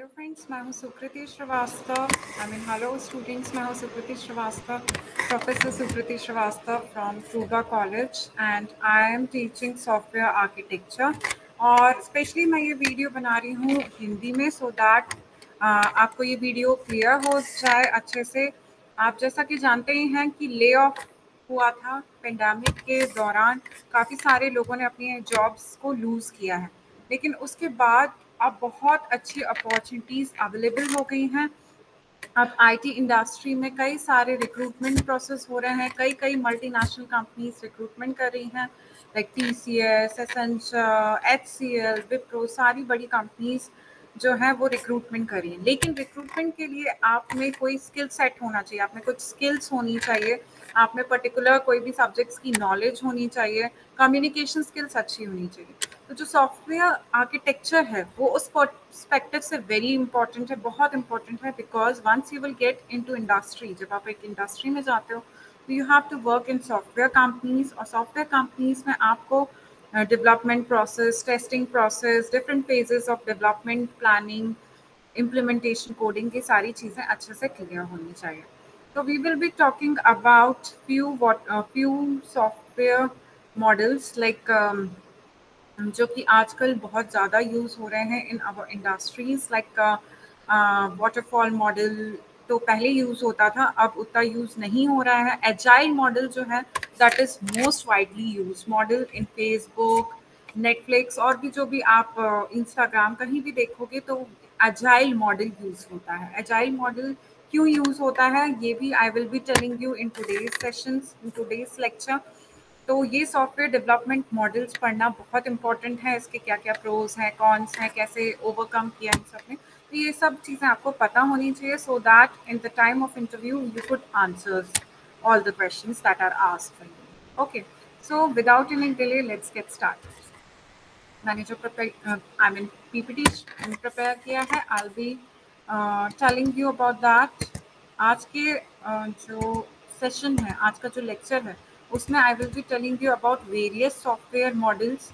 Hello friends, मैं हूं Sukriti Srivastava. Hello students, मैं हूं Sukriti Srivastava, professor Sukriti Srivastava from Truba college and I am teaching software architecture. और स्पेशली मैं ये वीडियो बना रही हूँ हिंदी में सो दैट आपको ये वीडियो क्लियर हो जाए अच्छे से। आप जैसा कि जानते ही हैं कि ले ऑफ हुआ था पेंडेमिक के दौरान, काफ़ी सारे लोगों ने अपनी जॉब्स को लूज़ किया है, लेकिन उसके बाद अब बहुत अच्छी अपॉर्चुनिटीज़ अवेलेबल हो गई हैं। अब आईटी इंडस्ट्री में कई सारे रिक्रूटमेंट प्रोसेस हो रहे हैं, कई मल्टीनेशनल कंपनीज रिक्रूटमेंट कर रही हैं, like TCS, Accenture, HCL, Wipro, सारी बड़ी कंपनीज जो है वो रिक्रूटमेंट कर रही हैं। लेकिन रिक्रूटमेंट के लिए आप में कोई स्किल सेट होना चाहिए, आप में कुछ स्किल्स होनी चाहिए, आप में पर्टिकुलर कोई भी सब्जेक्ट्स की नॉलेज होनी चाहिए, कम्युनिकेशन स्किल्स अच्छी होनी चाहिए। तो जो सॉफ्टवेयर आर्किटेक्चर है वो उस पर्सपेक्टिव से वेरी इंपॉर्टेंट है, बहुत इंपॉर्टेंट है, because once you will get into industry, जब आप एक इंडस्ट्री में जाते हो तो you have to work in software companies, और सॉफ्टवेयर कंपनीज में आपको development process, testing process, different phases of development, planning, implementation, coding की सारी चीज़ें अच्छे से क्लियर होनी चाहिए। तो we will be talking about few software models like जो कि आजकल बहुत ज़्यादा यूज़ हो रहे हैं इन अवर इंडस्ट्रीज, लाइक वाटरफॉल मॉडल तो पहले यूज़ होता था, अब उतना यूज़ नहीं हो रहा है। एजाइल मॉडल जो है that is most widely use model in Facebook, Netflix, और भी जो भी आप इंस्टाग्राम कहीं भी देखोगे तो एजाइल मॉडल यूज़ होता है। एजाइल मॉडल क्यों यूज़ होता है ये भी I will be telling you in today's sessions, in today's lecture. तो ये सॉफ्टवेयर डेवलपमेंट मॉडल्स पढ़ना बहुत इंपॉर्टेंट है, इसके क्या क्या प्रोज हैं, कॉन्स हैं, कैसे ओवरकम किया इन सब में। तो ये सब चीज़ें आपको पता होनी चाहिए so that in the time of interview you could answers all the questions that are asked for you. Okay, so without any delay, let's get started. मैंने जो पीपीटी प्रिपेयर किया है, I will be telling you about that. आज के जो session है, आज का जो लेक्चर है, उसमें I will be telling you about various software models.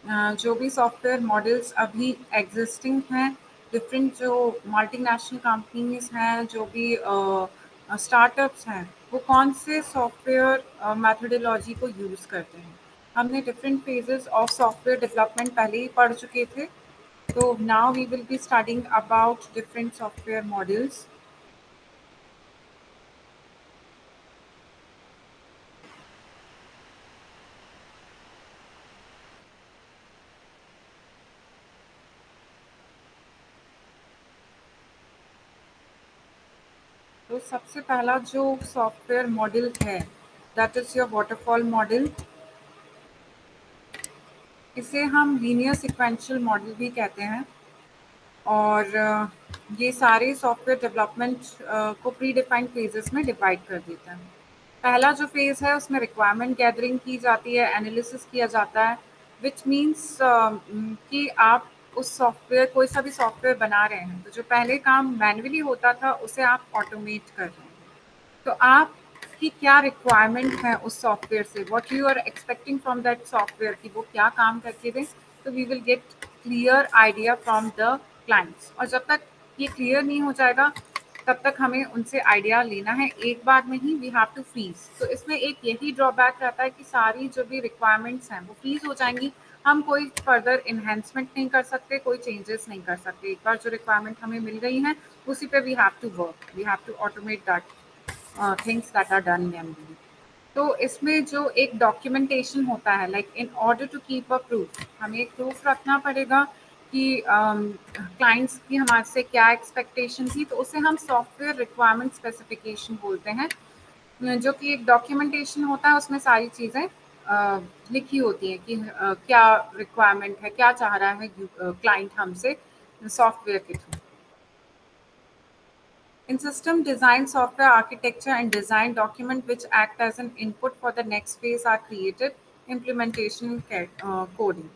जो भी सॉफ्टवेयर मॉडल्स अभी एग्जिस्टिंग हैं, डिफरेंट जो मल्टीनेशनल कंपनीज हैं, जो भी स्टार्टअप्स हैं, वो कौन से सॉफ्टवेयर मेथोडोलॉजी को यूज़ करते हैं। हमने different phases of software development पहले ही पढ़ चुके थे, तो now we will be studying about different software models. तो सबसे पहला जो सॉफ्टवेयर मॉडल है that is your waterfall model. इसे हम लीनियर सिक्वेंशियल मॉडल भी कहते हैं, और ये सारे सॉफ्टवेयर डेवलपमेंट को प्री डिफाइंड फेजेस में डिवाइड कर देता है। पहला जो फेज़ है उसमें रिक्वायरमेंट गैदरिंग की जाती है, एनालिसिस किया जाता है, विच मीन्स कि आप उस सॉफ्टवेयर, कोई सा भी सॉफ्टवेयर बना रहे हैं तो जो पहले काम मैन्युअली होता था उसे आप ऑटोमेट कर रहे हैं। तो आपकी क्या रिक्वायरमेंट है उस सॉफ्टवेयर से, what you are expecting from that software कि वो क्या काम करके दें। तो we will get clear idea from the clients, और जब तक ये क्लियर नहीं हो जाएगा तब तक हमें उनसे आइडिया लेना है एक बार में ही, वी हैव टू फ्रीज। तो इसमें एक यही ड्रॉबैक रहता है कि सारी जो भी रिक्वायरमेंट्स हैं वो फ्रीज हो जाएंगी, हम कोई फर्दर इन्हेंसमेंट नहीं कर सकते, कोई चेंजेस नहीं कर सकते। एक बार जो रिक्वायरमेंट हमें मिल गई हैं उसी पे we have to work, we have to automate that things that are done manually. तो इसमें जो एक डॉक्यूमेंटेशन होता है, like in order to keep a proof, हमें एक प्रूफ रखना पड़ेगा कि क्लाइंट्स की हमारे से क्या एक्सपेक्टेशन थी, तो उसे हम सॉफ्टवेयर रिक्वायरमेंट स्पेसिफिकेशन बोलते हैं, जो कि एक डॉक्यूमेंटेशन होता है, उसमें सारी चीज़ें लिखी होती हैं कि क्या रिक्वायरमेंट है, क्या चाह रहा है क्लाइंट हमसे सॉफ्टवेयर के through. In system design, software architecture and design document which act as an input for the next phase are created, implementation coding.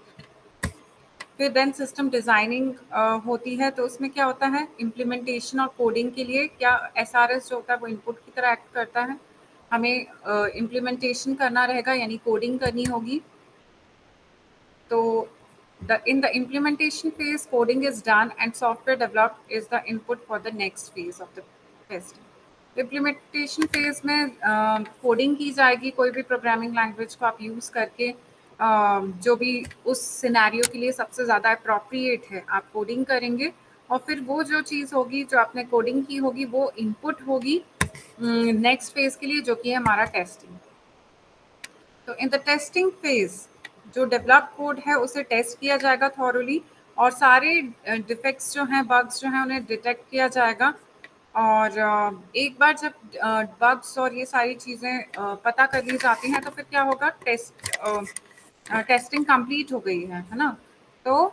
फिर देन सिस्टम डिज़ाइनिंग होती है, तो उसमें क्या होता है, इम्प्लीमेंटेशन और कोडिंग के लिए क्या एसआरएस जो होता है वो इनपुट की तरह एक्ट करता है, हमें इम्प्लीमेंटेशन करना रहेगा यानी कोडिंग करनी होगी। तो In the implementation phase, coding is done and software developed is the input for the next phase of the testing. Implementation phase में कोडिंग की जाएगी, कोई भी प्रोग्रामिंग लैंग्वेज को आप यूज़ करके जो भी उस सिनेरियो के लिए सबसे ज़्यादा अप्रोप्रिएट है आप कोडिंग करेंगे, और फिर वो जो चीज़ होगी जो आपने कोडिंग की होगी वो इनपुट होगी नेक्स्ट फेज के लिए, जो कि है हमारा टेस्टिंग. तो इन द टेस्टिंग फेज जो डेवलप कोड है उसे टेस्ट किया जाएगा थॉरोली, और सारे डिफेक्ट्स जो हैं, बग्स जो हैं, उन्हें डिटेक्ट किया जाएगा. और एक बार जब बग्स और ये सारी चीज़ें पता कर ली जाती हैं तो फिर क्या होगा, टेस्टिंग कंप्लीट हो गई है ना. तो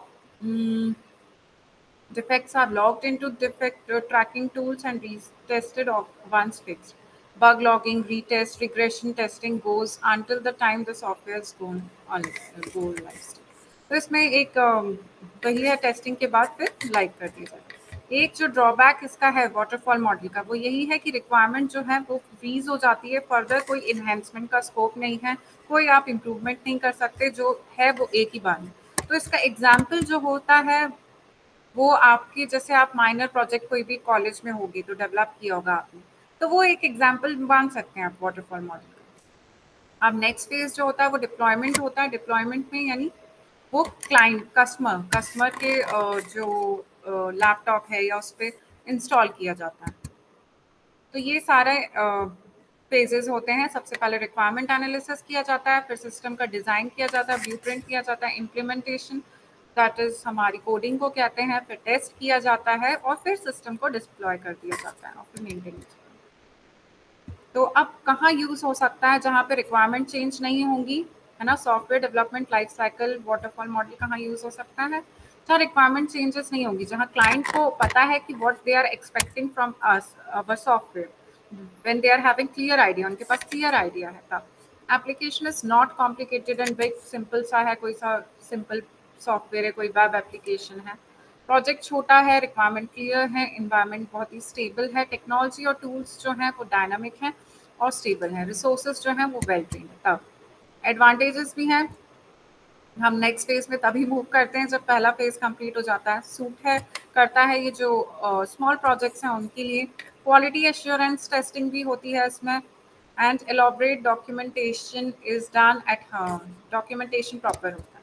defects are logged into defect tracking tools and retested once fixed. Bug logging, retest, regression testing goes until the time the software is gone on go live. तो इसमें एक वही है, टेस्टिंग के बाद फिर लाइव कर दी जाए. एक जो ड्रॉबैक इसका है वाटरफॉल मॉडल का, वो यही है कि रिक्वायरमेंट जो है वो फ्रीज हो जाती है. फर्दर कोई इन्हेंसमेंट का स्कोप नहीं है, कोई आप इम्प्रूवमेंट नहीं कर सकते, जो है वो एक ही बार में. तो इसका एग्जाम्पल जो होता है वो आपकी, जैसे आप माइनर प्रोजेक्ट कोई भी कॉलेज में होगी तो डेवलप किया होगा आपने, तो वो एक एग्जाम्पल मान सकते हैं आप वाटरफॉल मॉडल का. अब नेक्स्ट फेज जो होता है वो डिप्लॉयमेंट होता है. डिप्लॉयमेंट में यानी वो क्लाइंट कस्टमर के जो लैपटॉप है या उस पर इंस्टॉल किया जाता है. तो ये सारे फेजेस होते हैं. सबसे पहले रिक्वायरमेंट एनालिसिस किया जाता है, फिर सिस्टम का डिज़ाइन किया जाता है, ब्लूप्रिंट किया जाता है, इम्प्लीमेंटेशन दैट इज़ हमारी कोडिंग को कहते हैं, फिर टेस्ट किया जाता है, और फिर सिस्टम को डिप्लॉय कर दिया जाता है, और फिर मेंटेन. तो अब कहाँ यूज़ हो सकता है जहाँ पे रिक्वायरमेंट चेंज नहीं होंगी, है ना. Software development life cycle waterfall model कहाँ यूज़ हो सकता है, जहाँ रिक्वायरमेंट चेंजेस नहीं होंगी, जहाँ क्लाइंट को पता है कि what they are expecting from us our software, when they are having clear idea, उनके पास क्लियर आइडिया है. तब application is not complicated and big, simple सा है, कोई सा सिंपल सॉफ्टवेयर है, कोई वेब एप्लीकेशन है. प्रोजेक्ट छोटा है, रिक्वायरमेंट क्लियर है, इन्वायरमेंट बहुत ही स्टेबल है, टेक्नोलॉजी और टूल्स जो हैं वो डायनामिक हैं और स्टेबल हैं, रिसोर्सेज जो हैं वो वेल ट्रेन्ड है. तब एडवांटेजेस भी हैं. हम नेक्स्ट फेज में तभी मूव करते हैं जब पहला फेज कंप्लीट हो जाता है. सूट है करता है ये जो स्मॉल प्रोजेक्ट्स हैं उनके लिए. क्वालिटी एश्योरेंस टेस्टिंग भी होती है इसमें, and elaborate documentation is done at home. Documentation proper होता है.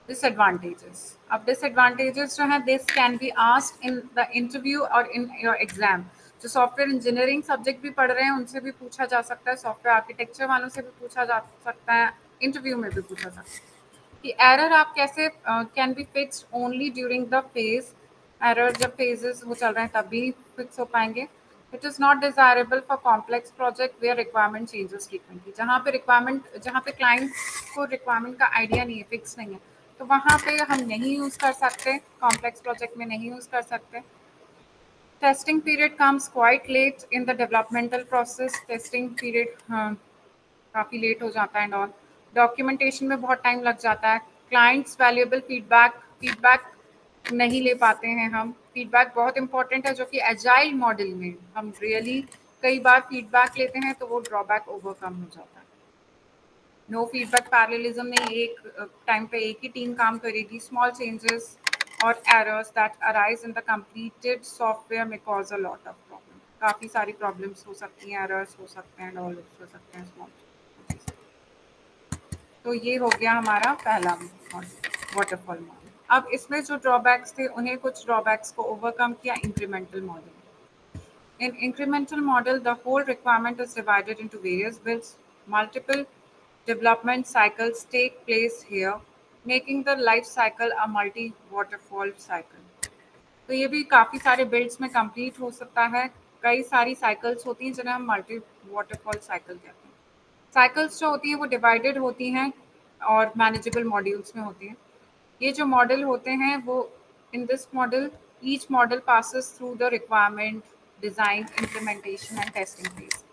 Disadvantages. अब disadvantages जो हैं, this can be asked in the interview or in your exam. जो सॉफ्टवेयर इंजीनियरिंग सब्जेक्ट भी पढ़ रहे हैं उनसे भी पूछा जा सकता है, सॉफ्टवेयर आर्किटेक्चर वालों से भी पूछा जा सकता है, इंटरव्यू में भी पूछा जा सकता है कि एरर आप कैसे can be fixed only during the phase. Error जब फेजेस वो चल रहे हैं तब भी फिक्स हो पाएंगे. It is not desirable for complex project where requirement changes frequently. जहाँ पे क्लाइंट को रिक्वायरमेंट का आइडिया नहीं है, फिक्स नहीं है, तो वहाँ पे हम नहीं यूज़ कर सकते, कॉम्प्लेक्स प्रोजेक्ट में नहीं यूज़ कर सकते. Testing period comes quite late in the developmental process. Testing period काफ़ी लेट हो जाता है एंड ऑल. डॉक्यूमेंटेशन में बहुत टाइम लग जाता है. क्लाइंट्स वैल्यूएबल फीडबैक नहीं ले पाते हैं हम. फीडबैक बहुत इंपॉर्टेंट है, जो कि एजाइल मॉडल में हम रियली कई बार फीडबैक लेते हैं तो वो ड्रॉबैक ओवरकम हो जाता है. नो फीडबैक पैरेललिज्म में एक टाइम पे एक ही टीम काम करेगी. स्मॉल चेंजेस और errors that arise in the completed software में cause a lot of problem. काफ़ी सारी प्रॉब्लम्स हो सकती हैं, एरर्स हो सकते हैं, ऑल हो सकते हैं स्मॉल. तो ये हो गया हमारा पहला वाटरफॉल मॉडल. अब इसमें जो ड्रॉबैक्स थे उन्हें कुछ ड्रॉबैक्स को ओवरकम किया incremental model. In incremental model, the whole requirement is divided into various builds. Multiple development cycles take place here, making the life cycle a multi-waterfall cycle. तो ये भी काफ़ी सारे बिल्ड्स में कंप्लीट हो सकता है. कई सारी साइकिल्स होती हैं जिन्हें हम मल्टी वाटरफॉल साइकिल कहते हैं. साइकिल्स जो होती हैं वो डिवाइडेड होती हैं और मैनेजेबल मॉड्यूल्स में होती हैं. ये जो मॉडल होते हैं वो in this model each model passes through the requirement, design, implementation and testing phase.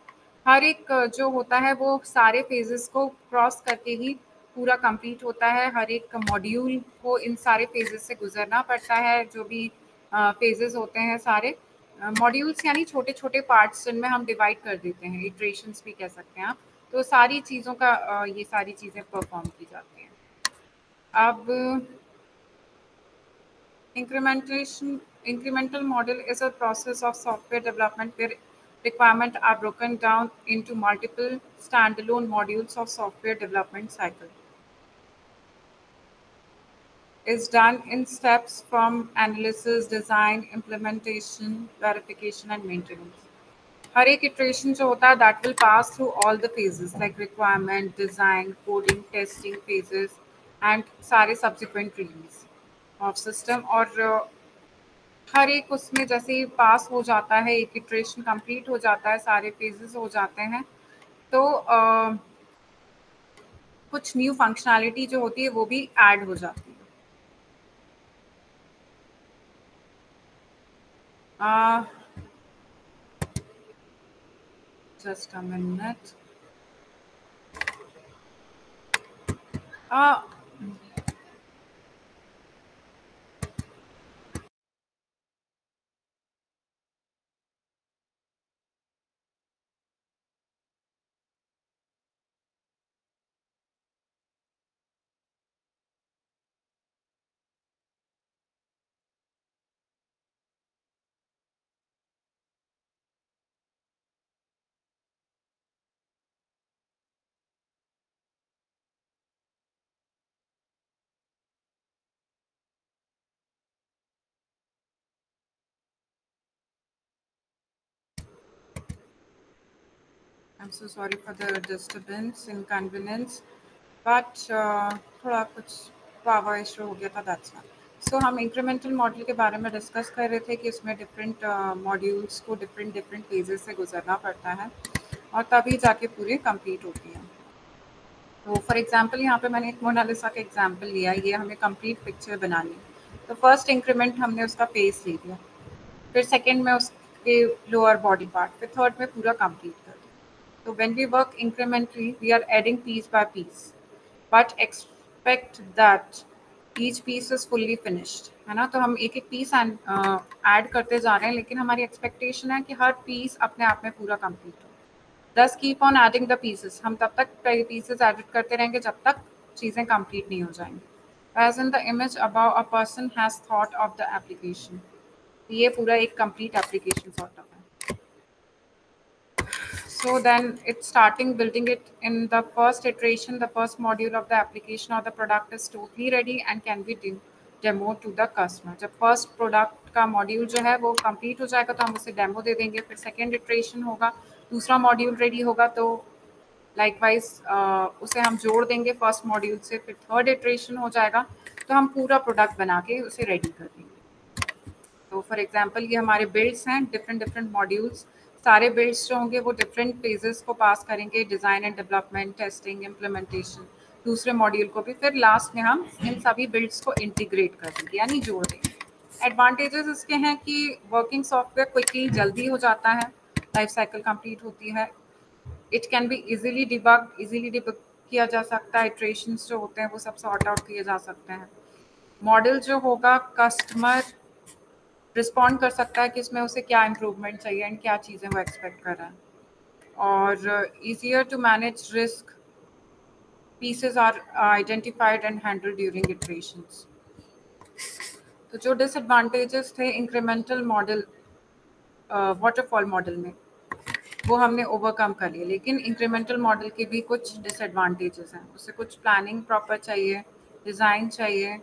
हर एक जो होता है वो सारे फेजेस को क्रॉस करके ही पूरा कंप्लीट होता है. हर एक मॉड्यूल को इन सारे फेजेस से गुजरना पड़ता है. जो भी फेजेस होते हैं सारे मॉड्यूल्स यानी छोटे छोटे पार्ट्स जिनमें हम डिवाइड कर देते हैं, इटरेशंस भी कह सकते हैं आप. तो सारी चीज़ों का ये सारी चीज़ें परफॉर्म की जाती हैं। अब incremental model is a process of software development where requirements are broken down into multiple standalone modules of software development cycle. Is done in steps from analysis, design, implementation, verification, and maintenance. हर एक iteration जो होता है that will pass through all the phases like requirement, design, coding, testing phases, and सारे subsequent release of system और हर एक उसमें जैसे ही पास हो जाता है, एक इटरेशन कंप्लीट हो जाता है, सारे फेजेस हो जाते हैं, तो कुछ न्यू फंक्शनैलिटी जो होती है वो भी ऐड हो जाती है। Just a minute. I'm so sorry for the disturbance, inconvenience, but थोड़ा कुछ पावर इशू हो गया था, that's why. सो हम इंक्रीमेंटल मॉडल के बारे में डिस्कस कर रहे थे कि इसमें डिफरेंट मॉड्यूल्स को डिफरेंट डिफरेंट फेजेस से गुजरना पड़ता है और तभी जाके पूरी कंप्लीट होती है। तो फॉर एग्जांपल यहाँ पे मैंने एक मोनालिसा का एग्जांपल लिया, ये हमें कंप्लीट पिक्चर बनानी है। तो फर्स्ट इंक्रीमेंट हमने उसका फेस ले लिया, फिर सेकंड में उसके लोअर बॉडी पार्ट, फिर थर्ड में पूरा कंप्लीट कर दिया। तो when we work incrementally we are adding piece by piece, but expect that each piece is fully finished, है ना। तो हम एक एक पीस ऐड करते जा रहे हैं, लेकिन हमारी एक्सपेक्टेशन है कि हर पीस अपने आप में पूरा कंप्लीट हो। Thus keep on adding the pieces. हम तब तक pieces edit करते रहेंगे जब तक चीज़ें complete नहीं हो जाएंगी। As in the image above, a person has thought of the application. ये पूरा एक complete application sort of है। So then it's starting building it in the first iteration. The first module of the application or the product is totally ready and can be demo to the customer. जब first product का module जो है वो complete हो जाएगा तो हम उसे demo दे देंगे, फिर second iteration होगा, दूसरा मॉड्यूल रेडी होगा तो लाइकवाइज उसे हम जोड़ देंगे फर्स्ट मॉड्यूल से, फिर थर्ड इटरेशन हो जाएगा तो हम पूरा प्रोडक्ट बना के उसे रेडी कर देंगे। तो फॉर एग्जांपल ये हमारे बिल्ड्स हैं, डिफरेंट डिफरेंट मॉड्यूल्स, सारे बिल्ड्स जो होंगे वो डिफरेंट फेजेस को पास करेंगे, design and development, testing, implementation, दूसरे मॉड्यूल को भी, फिर लास्ट में हम इन सभी बिल्ड्स को इंटीग्रेट कर देंगे यानी जोड़ देंगे। एडवांटेजेस इसके हैं कि वर्किंग सॉफ्टवेयर क्विकली जल्दी हो जाता है, लाइफ साइकिल कंप्लीट होती है, it can be easily debug किया जा सकता है, इटरेशंस जो होते हैं वो सब सॉर्ट आउट किए जा सकते हैं। मॉडल जो होगा कस्टमर रिस्पॉन्ड कर सकता है कि इसमें उसे क्या इम्प्रूवमेंट चाहिए एंड क्या चीज़ें वो एक्सपेक्ट कर रहा है। और easier to manage risk, pieces are identified and handled during iterations. तो जो डिसएडवांटेजेस थे इंक्रीमेंटल मॉडल वाटरफॉल मॉडल में वो हमने ओवरकम कर लिया, लेकिन इंक्रीमेंटल मॉडल के भी कुछ डिसएडवांटेजेस हैं। उसे कुछ प्लानिंग प्रॉपर चाहिए, डिज़ाइन चाहिए,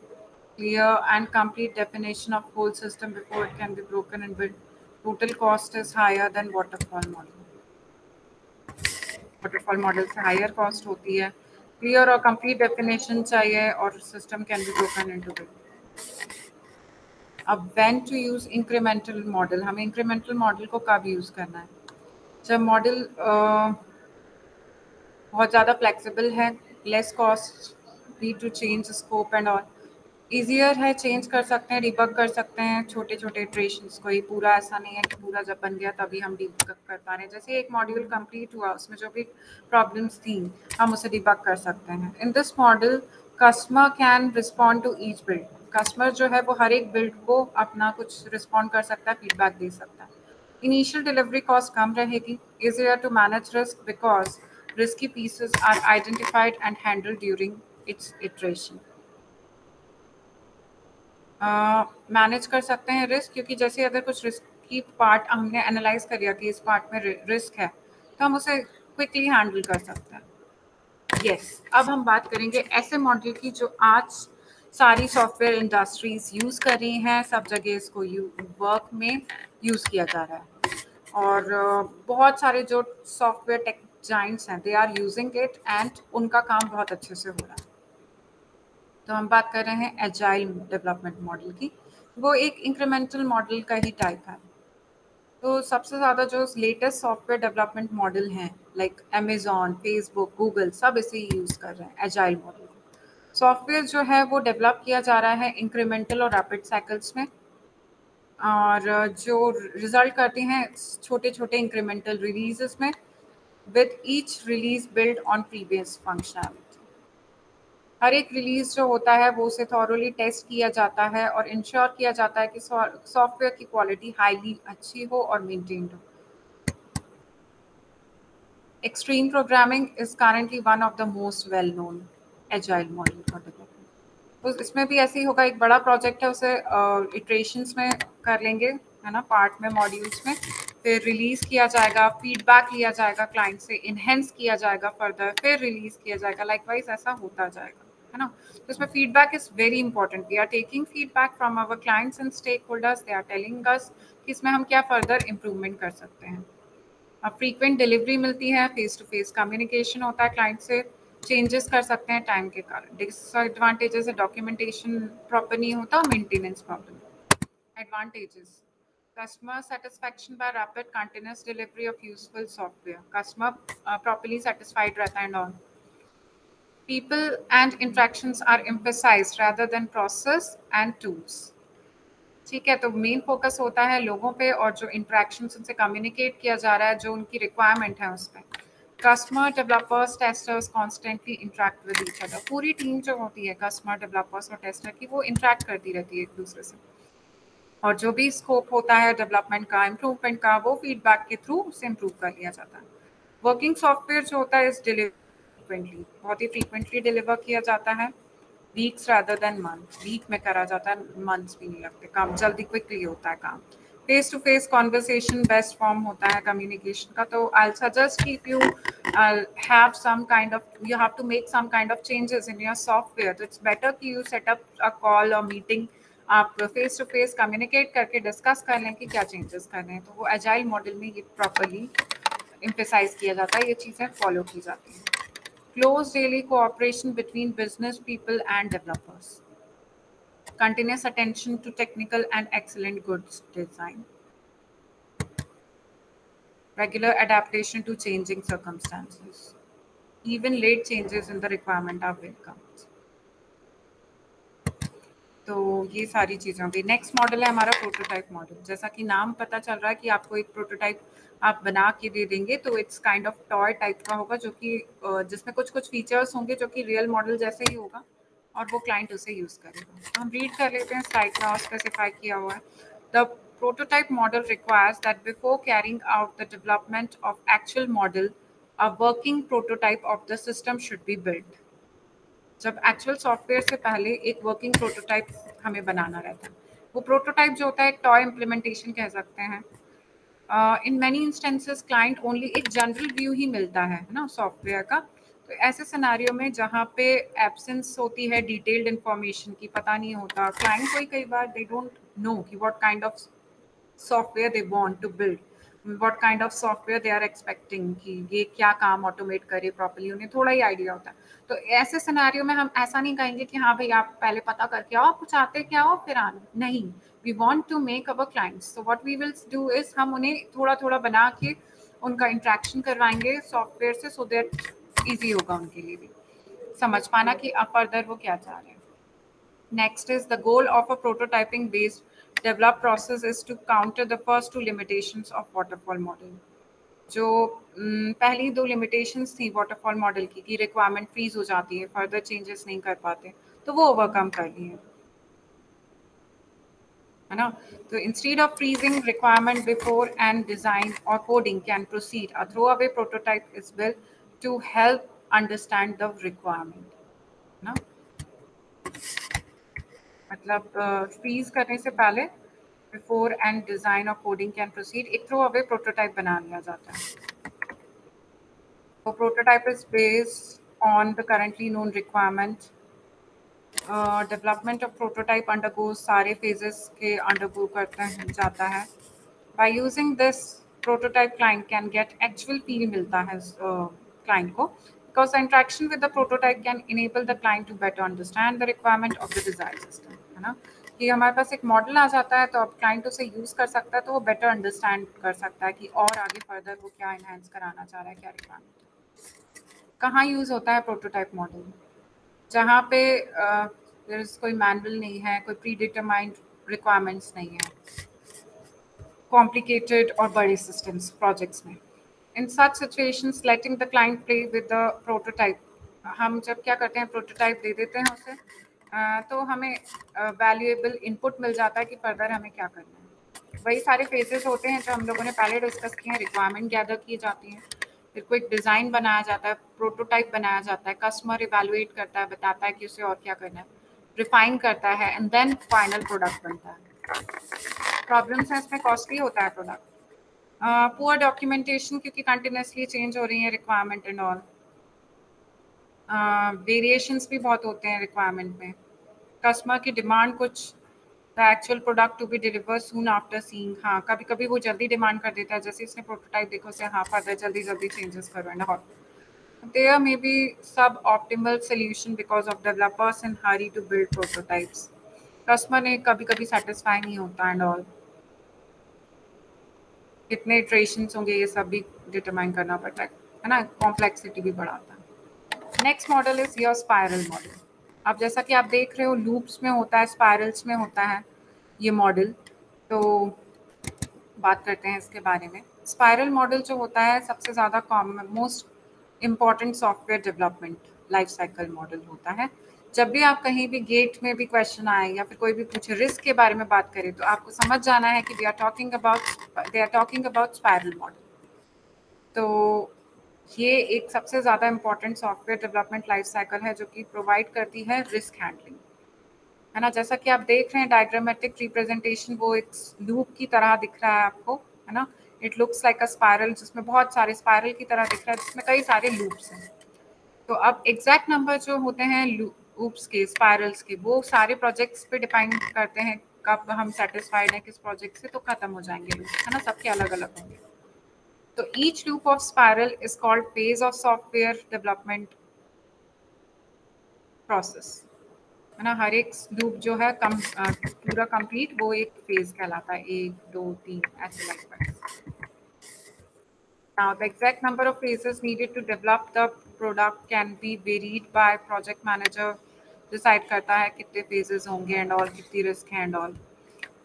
clear and complete definition of whole system before it can be broken and built. Total cost is higher than waterfall model. Waterfall model से higher cost होती है, clear और complete definition चाहिए और system can be broken into built. अब when to use incremental model, हमें incremental model को कब यूज़ करना है? जब मॉडल बहुत ज़्यादा फ्लेक्सिबल है, less cost, need to change scope and all, easier है, चेंज कर सकते हैं, डिबग कर सकते हैं छोटे छोटे इटरेशंस को, ही पूरा ऐसा नहीं है कि पूरा जब बन गया तभी हम डिबग कर पा रहे हैं। जैसे एक मॉड्यूल कंप्लीट हुआ उसमें जो भी प्रॉब्लम्स थी हम उसे डिबग कर सकते हैं। In this model customer can respond to each build, customer जो है वो हर एक बिल्ड को अपना कुछ रिस्पॉन्ड कर सकता है, फीडबैक दे सकता है। इनिशियल डिलीवरी कॉस्ट कम रहेगी, easier to manage risk because risky pieces are identified and handled during its iteration. Manage कर सकते हैं रिस्क, क्योंकि जैसे अगर कुछ रिस्क की पार्ट हमने एनालाइज कर लिया कि इस पार्ट में रिस्क है, तो हम उसे क्विकली हैंडल कर सकते हैं. यस, अब हम बात करेंगे ऐसे मॉडल की जो आज सारी सॉफ्टवेयर इंडस्ट्रीज यूज़ कर रही हैं, सब जगह इसको वर्क में यूज़ किया जा रहा है, और बहुत सारे जो सॉफ्टवेयर टेक जाइंट्स हैं they are using it and उनका काम बहुत अच्छे से हो रहा है. तो हम बात कर रहे हैं एजाइल डेवलपमेंट मॉडल की. वो एक इंक्रीमेंटल मॉडल का ही टाइप है. तो सबसे ज़्यादा जो लेटेस्ट सॉफ्टवेयर डेवलपमेंट मॉडल हैं लाइक अमेजॉन, फेसबुक, गूगल, सब इसे ही यूज़ कर रहे हैं एजाइल मॉडल. सॉफ्टवेयर जो है वो डेवलप किया जा रहा है इंक्रीमेंटल और रैपिड साइकिल्स में, और जो रिजल्ट करते हैं छोटे छोटे इंक्रीमेंटल रिलीजेस में, with each release build on previous functionality. हर एक रिलीज जो होता है वो उसे थॉरोली टेस्ट किया जाता है और इंश्योर किया जाता है कि सॉफ्टवेयर की क्वालिटी हाईली अच्छी हो और मेंटेन्ड हो. Extreme programming is currently one of the most well known agile model for development. तो इसमें भी ऐसे ही होगा, एक बड़ा प्रोजेक्ट है उसे इटरेशंस में कर लेंगे, है ना, पार्ट में, मॉड्यूल्स में, फिर रिलीज किया जाएगा, फीडबैक लिया जाएगा क्लाइंट से, इनहेंस किया जाएगा फर्दर, फिर रिलीज किया जाएगा, लाइकवाइज ऐसा होता जाएगा, है ना. तो इसमें feedback is very important. We are taking feedback from our clients and stakeholders. They are telling us कि इसमें हम क्या फर्दर इम्प्रूवमेंट कर सकते हैं. अब फ्रीक्वेंट डिलीवरी मिलती है, फेस टू फेस कम्युनिकेशन होता है क्लाइंट से, चेंजेस कर सकते हैं टाइम के कारण. डिसएडवांटेजेस है डॉक्यूमेंटेशन प्रॉपर नहीं होता, maintenance problem. Advantages: customer satisfaction by rapid continuous delivery of useful software. Customer properly satisfied रहता है and all. People and interactions are emphasized rather than process and tools. ठीक है, तो मेन फोकस होता है लोगों पे और जो इंटरेक्शंस उनसे कम्युनिकेट किया जा रहा है, जो उनकी रिक्वायरमेंट है उस पर. Customer, developers, testers constantly interact with each other. पूरी टीम जो होती है कस्टमर, डेवलपर्स और टेस्टर की, वो इंटरेक्ट करती रहती है एक दूसरे से, और जो भी स्कोप होता है डेवलपमेंट का, इम्प्रूवमेंट का, वो फीडबैक के थ्रू उसे इम्प्रूव कर लिया जाता है. वर्किंग सॉफ्टवेयर जो होता है इस डिलीवरी बहुत ही फ्रीक्वेंटली डिलीवर किया जाता है, weeks rather than month. Week में करा जाता है, मंथ्स भी नहीं लगते, काम जल्दी क्विकली होता है काम. Face to face conversation best form होता है कम्युनिकेशन का. तो I suggest keep you have some kind of, you have to make some kind of changes in your software. तो इट्स बेटर कि you set up a call और meeting, आप face to face communicate करके discuss कर लें कि क्या changes करने हैं. तो वो एजाइल मॉडल में ये प्रॉपरली एम्फेसाइज किया जाता है, ये चीज़ें फॉलो की जाती हैं. Close daily cooperation between business people and developers. Continuous attention to technical and excellent goods design. Regular adaptation to changing circumstances. Even late changes in the requirement are welcome. तो ये सारी चीज़ें होंगी. नेक्स्ट मॉडल है हमारा prototype model. जैसा कि नाम पता चल रहा है कि आपको एक प्रोटोटाइप आप बना के दे देंगे, तो it's kind of toy type का होगा, जो कि जिसमें कुछ कुछ फीचर्स होंगे जो कि रियल मॉडल जैसे ही होगा, और वो क्लाइंट उसे यूज़ करेगा. तो हम रीड कर लेते हैं, स्लाइड में और स्पेसिफाई किया हुआ है. The prototype model requires that before carrying out the development of actual model, a working prototype of the system should be build. जब एक्चुअल सॉफ्टवेयर से पहले एक वर्किंग प्रोटोटाइप हमें बनाना रहता है. वो प्रोटोटाइप जो होता है एक टॉय इम्प्लीमेंटेशन कह सकते हैं. In many instances client only एक जनरल व्यू ही मिलता है ना सॉफ्टवेयर का. तो ऐसे सिनेरियो में जहाँ पे एब्सेंस होती है डिटेल्ड इन्फॉर्मेशन की, पता नहीं होता क्लाइंट को ही, कई बार दे डोंट नो कि what kind of software they want to build, what kind of software they are expecting कि ये क्या काम ऑटोमेट करे प्रॉपर्ली, उन्हें थोड़ा ही आइडिया होता है. तो ऐसे सिनेरियो में हम ऐसा नहीं कहेंगे कि हाँ भाई आप पहले पता करके आओ, कुछ आते क्या हो फिर आना, नहीं. We want to make our clients, so what we will do is हम उन्हें थोड़ा थोड़ा बना के उनका इंट्रैक्शन करवाएंगे सॉफ्टवेयर से, सो दैट ईजी होगा उनके लिए भी समझ पाना कि अब फर्दर वो क्या चाह रहे हैं. Next is the goal of a prototyping based develop process is to counter the first two limitations of waterfall model. जो पहली दो लिमिटेशंस थी वाटरफॉल मॉडल की कि रिक्वायरमेंट फ्रीज हो जाती है, फर्दर चेंजेस नहीं कर पाते, तो वो ओवरकम कर लिए, है ना. तो instead of freezing requirement before and design और coding can proceed, a throw away prototype is built to help understand the requirement, ना? मतलब फ्रीज करने से पहले बिफोर एंड डिजाइन और कोडिंग कैन प्रोसीड एक थ्रो अवे प्रोटोटाइप बना लिया जाता है. तो prototype is based on the currently known requirement. Development of prototype undergoes सारे फेजेस के अंडरगो करता है जाता है. By using this prototype client can get actual feel मिलता है क्लाइंट को, because the interaction with the prototype can enable the client to better understand the requirement of the design system, है ना? कि हमारे पास एक मॉडल आ जाता है तो अब क्लाइंट उसे यूज कर सकता है तो वो बेटर अंडरस्टैंड कर सकता है कि और आगे फर्दर वो क्या इनहेंस कराना चाह रहा है, क्या रिक्वायरमेंट. कहाँ यूज होता है प्रोटोटाइप मॉडल? जहाँ पे कोई मैनुअल नहीं है, कोई प्री डिटरमाइंड रिक्वायरमेंट्स नहीं है, कॉम्प्लिकेटेड और बड़े सिस्टम्स प्रोजेक्ट्स में. In such situations, letting the client play with the prototype. हम जब क्या करते हैं प्रोटोटाइप दे देते हैं उसे, तो हमें वैल्यूएबल इनपुट मिल जाता है कि फर्दर हमें क्या करना है. वही सारे फेजेस होते हैं जो हम लोगों ने पहले डिस्कस किए हैं. रिक्वायरमेंट गैदर की जाती है, फिर कोई डिज़ाइन बनाया जाता है, प्रोटोटाइप बनाया जाता है, कस्टमर इवेलुएट करता है, बताता है कि उसे और क्या करना है, रिफाइन करता है, एंड देन फाइनल प्रोडक्ट बनता है. प्रॉब्लम्स हैं इसमें, कॉस्टली होता है प्रोडक्ट. पुअर डॉक्यूमेंटेशन क्योंकि कंटिन्यूसली चेंज हो रही है रिक्वायरमेंट एंड ऑल. वेरिएशंस भी बहुत होते हैं रिक्वायरमेंट में. कस्टमर की डिमांड कुछ, the actual product to be deliver soon after seeing. हाँ, कभी कभी वो जल्दी डिमांड कर देता है, जैसे इसने प्रोटोटाइप देखो उसे हाँ फर्दर जल्दी जल्दी चेंजेस करो and all. There may be suboptimal solution because of developers in hurry to build prototypes. Customer ने कभी कभी सेटिस्फाई नहीं होता एंड ऑल. कितने इटरेशंस होंगे ये सब भी डिटरमाइन करना पड़ता है ना, कॉम्प्लेक्सिटी भी बढ़ाता है. Next model is your spiral model. अब जैसा कि आप देख रहे हो लूप्स में होता है, स्पायरल्स में होता है ये मॉडल. तो बात करते हैं इसके बारे में. स्पायरल मॉडल जो होता है सबसे ज़्यादा common most important software development life cycle model होता है. जब भी आप कहीं भी गेट में भी क्वेश्चन आए या फिर कोई भी पूछे रिस्क के बारे में बात करें तो आपको समझ जाना है कि they are talking about spiral model. तो ये एक सबसे ज़्यादा important software development life cycle है जो कि प्रोवाइड करती है रिस्क हैंडलिंग, है ना. जैसा कि आप देख रहे हैं डायग्रामेटिक रिप्रेजेंटेशन वो एक लूप की तरह दिख रहा है आपको, है ना. It looks like a spiral जिसमें बहुत सारे स्पायरल की तरह दिख रहा है जिसमें कई सारे लूप्स हैं. तो अब एग्जैक्ट नंबर जो होते हैं लूप्स के, स्पायरल्स के, वो सारे प्रोजेक्ट्स पे डिपेंड करते हैं कब हम सेटिस्फाइड हैं किस प्रोजेक्ट से, तो खत्म हो जाएंगे लूप, है ना. सबके अलग अलग होंगे. तो each loop of spiral is called phase of software development process, है ना. हर एक लूप जो है पूरा कंप्लीट वो एक फेज कहलाता है. 1 2 3 ऐसे like. Now the exact number of phases needed to develop the product can be varied by project manager. Decide करता है कितने फेजेस होंगे एंड ऑल, कितनी रिस्क है एंड ऑल.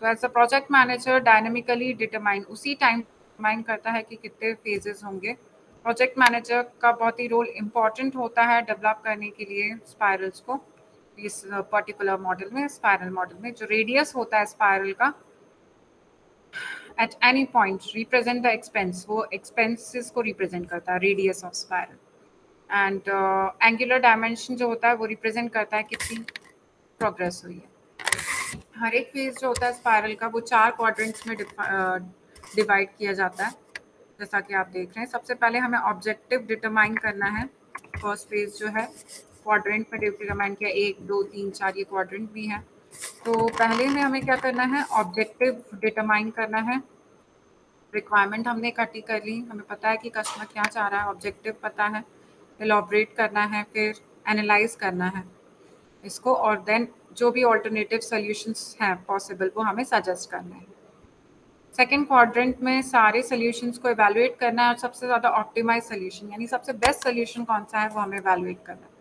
तो as a project manager dynamically determine उसी time determine करता है कि कितने फेजेस होंगे. प्रोजेक्ट मैनेजर का बहुत ही रोल इम्पॉर्टेंट होता है डेवलप करने के लिए स्पायरल्स को. इस पर्टिकुलर मॉडल में, स्पायरल मॉडल में, जो रेडियस होता है स्पायरल का at any point represent the expense, वो एक्सपेंसेस को रिप्रेजेंट करता है radius of spiral. And angular dimension जो होता है वो रिप्रेजेंट करता है कितनी प्रोग्रेस हुई है. हर एक फेज जो होता है स्पायरल का वो 4 क्वाड्रेंट्स में डिवाइड किया जाता है जैसा कि आप देख रहे हैं. सबसे पहले हमें ऑब्जेक्टिव डिटरमाइन करना है. फर्स्ट फेज जो है क्वाड्रेंट में डिटरमाइन किया, 1 2 3 4 ये क्वाड्रेंट भी है. तो पहले में हमें क्या करना है, ऑब्जेक्टिव डिटरमाइन करना है. रिक्वायरमेंट हमने इकट्ठी कर ली, हमें पता है कि कस्टमर क्या चाह रहा है, ऑब्जेक्टिव पता है, एलॉबरेट करना है, फिर एनालाइज करना है इसको, और देन जो भी ऑल्टरनेटिव सॉल्यूशंस हैं पॉसिबल वो हमें सजेस्ट करना है. सेकेंड क्वाड्रेंट में सारे सॉल्यूशंस को इवैल्यूएट करना है और सबसे ज़्यादा ऑप्टिमाइज सॉल्यूशन यानी सबसे बेस्ट सॉल्यूशन कौन सा है वो हमें इवैल्यूएट करना है.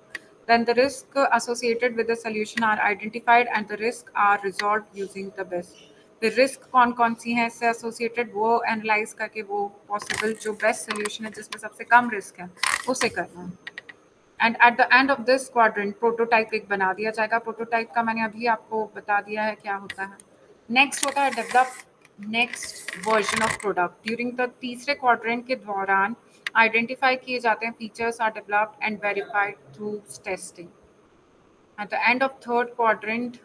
Then the risk associated with the solution are identified and the risk are resolved using the best. फिर रिस्क कौन कौन सी हैं इससे एसोसिएटेड वो एनालाइज करके वो पॉसिबल जो बेस्ट सोल्यूशन है जिसमें सबसे कम रिस्क है उसे करना है. And eight the end of this quadrant prototype एक बना दिया जाएगा. प्रोटोटाइप का मैंने अभी आपको बता दिया है क्या होता है. नेक्स्ट होता है develop next version of product. During the तीसरे क्वाड्रेंट के दौरान आइडेंटिफाई किए जाते हैं, features are developed and verified through testing. At the end of third quadrant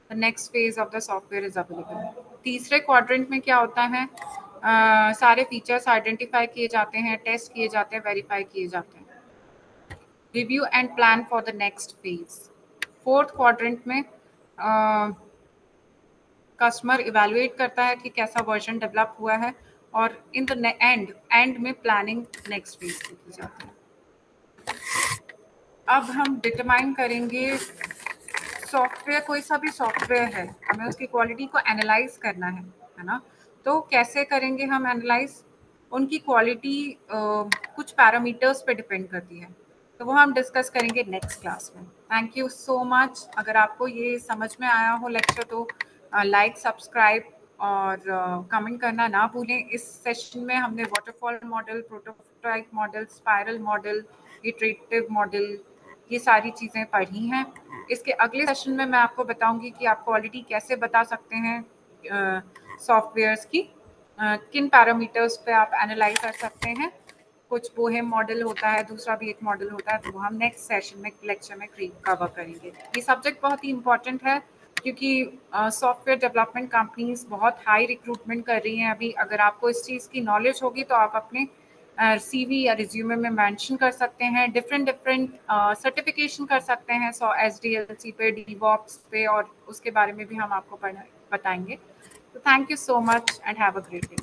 the next phase of the software is available. तीसरे quadrant में क्या होता है, सारे फीचर्स आइडेंटिफाई किए जाते हैं, टेस्ट किए जाते हैं, वेरीफाई किए जाते हैं. Review and plan for the next phase. Fourth quadrant में कस्टमर इवेलुएट करता है कि कैसा वर्जन डेवलप हुआ है, और इन द एंड में प्लानिंग नेक्स्ट फेज की जाती है. अब हम डिटरमाइन करेंगे सॉफ्टवेयर, कोई सा भी सॉफ्टवेयर है, हमें उसकी क्वालिटी को एनालाइज करना है ना. तो कैसे करेंगे हम एनालाइज? उनकी क्वालिटी कुछ पैरामीटर्स पे डिपेंड करती है, तो वो हम डिस्कस करेंगे नेक्स्ट क्लास में. Thank you so much. अगर आपको ये समझ में आया हो लेक्चर तो लाइक, सब्सक्राइब और कमेंट करना ना भूलें. इस सेशन में हमने waterfall model, prototype model, spiral model, iterative model, ये सारी चीज़ें पढ़ी हैं. इसके अगले सेशन में मैं आपको बताऊंगी कि आप क्वालिटी कैसे बता सकते हैं सॉफ्टवेयर्स की, किन पैरामीटर्स पे आप एनालाइज कर सकते हैं. कुछ बोहेम मॉडल होता है, दूसरा भी एक मॉडल होता है, तो वो हम नेक्स्ट सेशन में लेक्चर में कवर करेंगे. ये सब्जेक्ट बहुत ही इंपॉर्टेंट है क्योंकि सॉफ्टवेयर डेवलपमेंट कंपनीज बहुत हाई रिक्रूटमेंट कर रही हैं अभी. अगर आपको इस चीज़ की नॉलेज होगी तो आप अपने CV या रिज्यूमे में मेंशन कर सकते हैं. डिफरेंट सर्टिफिकेशन कर सकते हैं, SDLC पे, DevOps पे, और उसके बारे में भी हम आपको बताएंगे. तो thank you so much and have a great day.